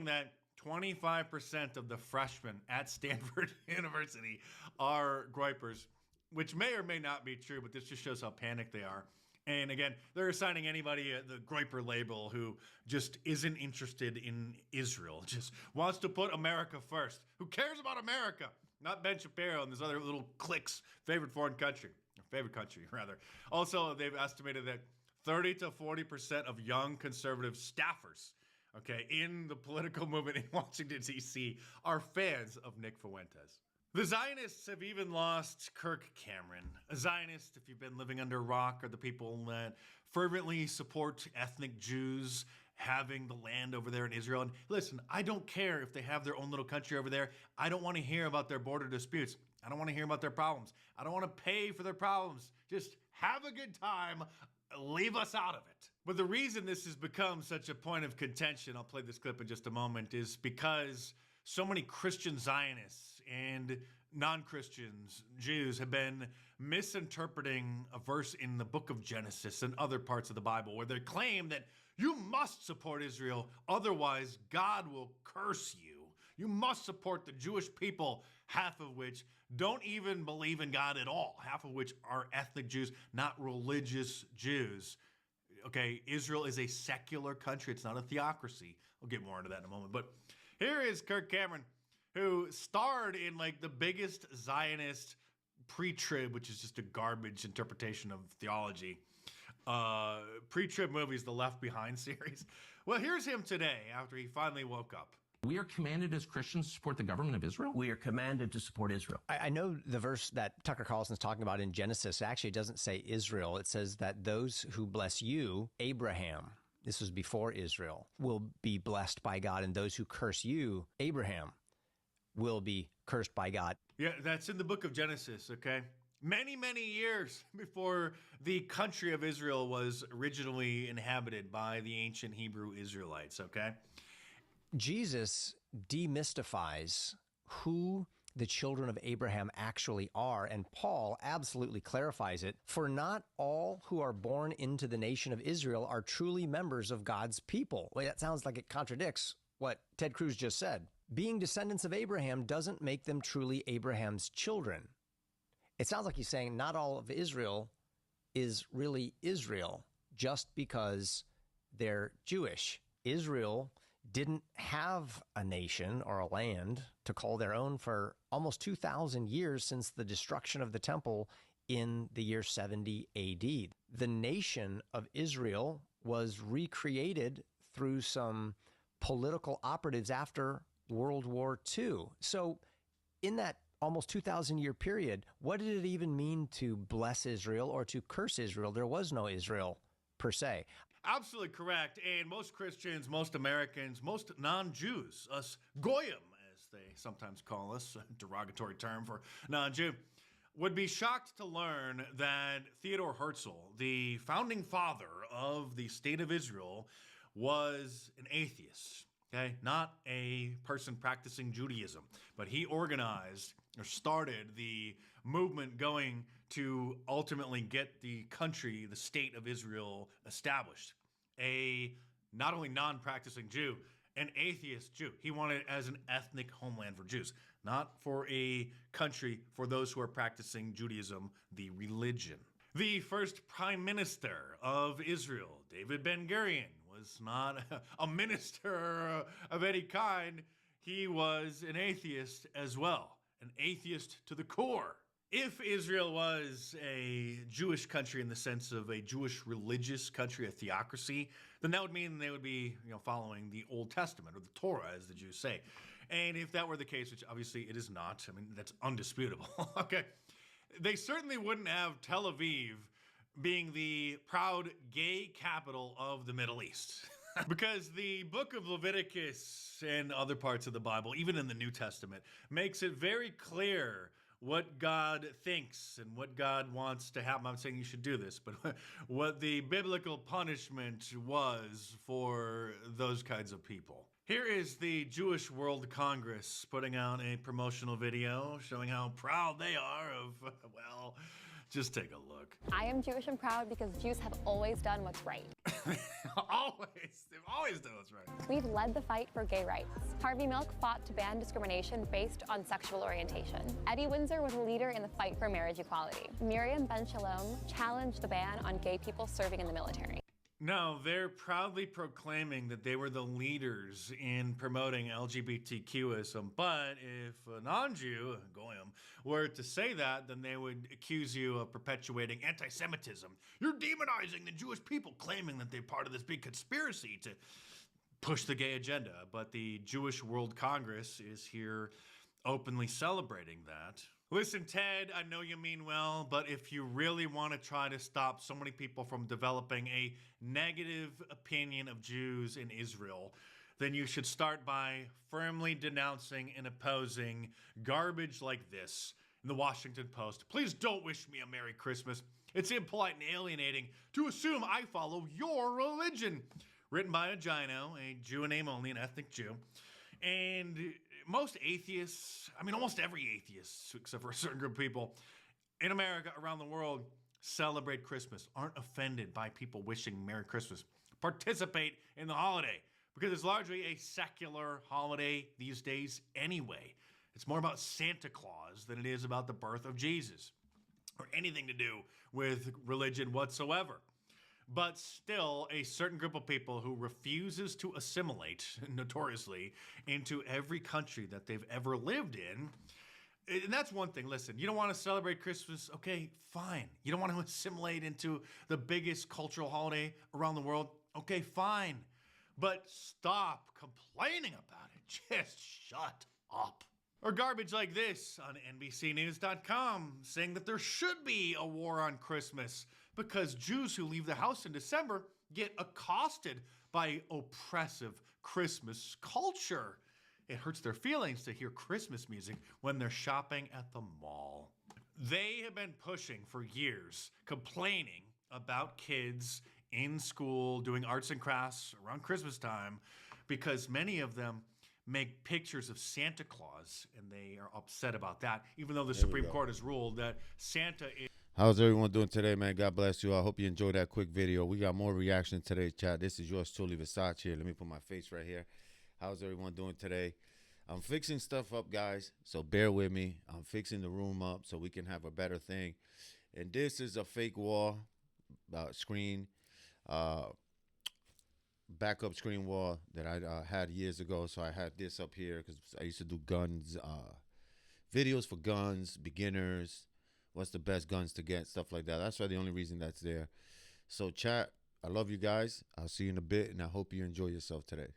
claiming that 25% of the freshmen at Stanford University are groypers, which may or may not be true, but this just shows how panicked they are. And again, they're assigning anybody the groyper label who just isn't interested in Israel, just wants to put America first. Who cares about America? Not Ben Shapiro and this other little clique's favorite country, rather. Also, they've estimated that 30 to 40% of young conservative staffers, okay, in the political movement in Washington, D.C. are fans of Nick Fuentes. The Zionists have even lost Kirk Cameron. A Zionist, if you've been living under a rock, are the people that fervently support ethnic Jews having the land over there in Israel. And listen, I don't care if they have their own little country over there. I don't want to hear about their border disputes. I don't want to hear about their problems. I don't want to pay for their problems. Just have a good time. Leave us out of it. But the reason this has become such a point of contention, I'll play this clip in just a moment, is because so many Christian Zionists and non-Christians, Jews, have been misinterpreting a verse in the book of Genesis and other parts of the Bible where they claim that you must support Israel, otherwise God will curse you. You must support the Jewish people, half of which don't even believe in God at all, half of which are ethnic Jews, not religious Jews. Okay, Israel is a secular country. It's not a theocracy. I'll get more into that in a moment. But here is Kirk Cameron, who starred in like the biggest Zionist pre-trib, which is just a garbage interpretation of theology, pre-trib movies, the Left Behind series. Well, here's him today after he finally woke up. We are commanded as Christians to support the government of Israel? We are commanded to support Israel. I know the verse that Tucker Carlson's talking about in Genesis actually doesn't say Israel. It says that those who bless you, Abraham, this was before Israel, will be blessed by God, and those who curse you, Abraham, will be cursed by God. Yeah, that's in the book of Genesis, okay? Many, many years before the country of Israel was originally inhabited by the ancient Hebrew Israelites, okay? Jesus demystifies who the children of Abraham actually are, and Paul absolutely clarifies it. For not all who are born into the nation of Israel are truly members of God's people. Well, that sounds like it contradicts what Ted Cruz just said. Being descendants of Abraham doesn't make them truly Abraham's children. It sounds like he's saying not all of Israel is really Israel just because they're Jewish. Israel didn't have a nation or a land to call their own for almost 2,000 years since the destruction of the temple in the year 70 AD. The nation of Israel was recreated through some political operatives after World War II. So in that almost 2,000 year period, what did it even mean to bless Israel or to curse Israel? There was no Israel per se. Absolutely correct. And most Christians, most Americans, most non-Jews, us Goyim, as they sometimes call us, a derogatory term for non-Jew, would be shocked to learn that Theodore Herzl, the founding father of the state of Israel, was an atheist. Okay, not a person practicing Judaism, but he organized or started the movement going to ultimately get the country, the state of Israel, established. A not only non-practicing Jew, an atheist Jew. He wanted it as an ethnic homeland for Jews, not for a country for those who are practicing Judaism, the religion. The first prime minister of Israel, David Ben-Gurion, was not a minister of any kind. He was an atheist as well, an atheist to the core. If Israel was a Jewish country in the sense of a Jewish religious country, a theocracy, then that would mean they would be, following the Old Testament or the Torah, as the Jews say. And if that were the case, which obviously it is not, that's undisputable, okay? They certainly wouldn't have Tel Aviv being the proud gay capital of the Middle East. Because the book of Leviticus and other parts of the Bible, even in the New Testament, makes it very clear what God thinks and what God wants to happen. I'm saying you should do this, but what the biblical punishment was for those kinds of people. Here is the Jewish World Congress putting out a promotional video showing how proud they are of, just take a look. I am Jewish and proud because Jews have always done what's right. They've always done us right. We've led the fight for gay rights. Harvey Milk fought to ban discrimination based on sexual orientation. Eddie Windsor was a leader in the fight for marriage equality. Miriam Ben Shalom challenged the ban on gay people serving in the military. No, they're proudly proclaiming that they were the leaders in promoting LGBTQism. But if a non-Jew, goyim, were to say that, then they would accuse you of perpetuating anti-Semitism. You're demonizing the Jewish people, claiming that they're part of this big conspiracy to push the gay agenda. But the Jewish World Congress is here openly celebrating that. Listen, Ted, I know you mean well, but if you really want to try to stop so many people from developing a negative opinion of Jews in Israel, then you should start by firmly denouncing and opposing garbage like this in the Washington Post. Please don't wish me a Merry Christmas. It's impolite and alienating to assume I follow your religion. Written by a Gino, a Jew in name only, an ethnic Jew. And most atheists, almost every atheist, except for a certain group of people in America, around the world, celebrate Christmas, aren't offended by people wishing Merry Christmas, participate in the holiday, because it's largely a secular holiday these days anyway. It's more about Santa Claus than it is about the birth of Jesus, or anything to do with religion whatsoever. But still, a certain group of people who refuses to assimilate, notoriously, into every country that they've ever lived in. And that's one thing. Listen, you don't want to celebrate Christmas? Okay, fine. You don't want to assimilate into the biggest cultural holiday around the world? Okay, fine. But stop complaining about it. Just shut up. Or garbage like this on NBCNews.com saying that there should be a war on Christmas because Jews who leave the house in December get accosted by oppressive Christmas culture. It hurts their feelings to hear Christmas music when they're shopping at the mall. They have been pushing for years, complaining about kids in school doing arts and crafts around Christmas time because many of them make pictures of Santa Claus, and they are upset about that, even though the Supreme Court has ruled that Santa is... How's everyone doing today, man? God bless you. I hope you enjoyed that quick video. We got more reaction today, chat. This is yours truly, Versace here. Let me put my face right here. How's everyone doing today? I'm fixing stuff up, guys, so bear with me. I'm fixing the room up so we can have a better thing. And this is a fake wall screen, backup screen wall that I had years ago. So I had this up here because I used to do guns, videos for guns, beginners, what's the best guns to get, stuff like that. That's the only reason that's there. So chat, I love you guys. I'll see you in a bit, and I hope you enjoy yourself today.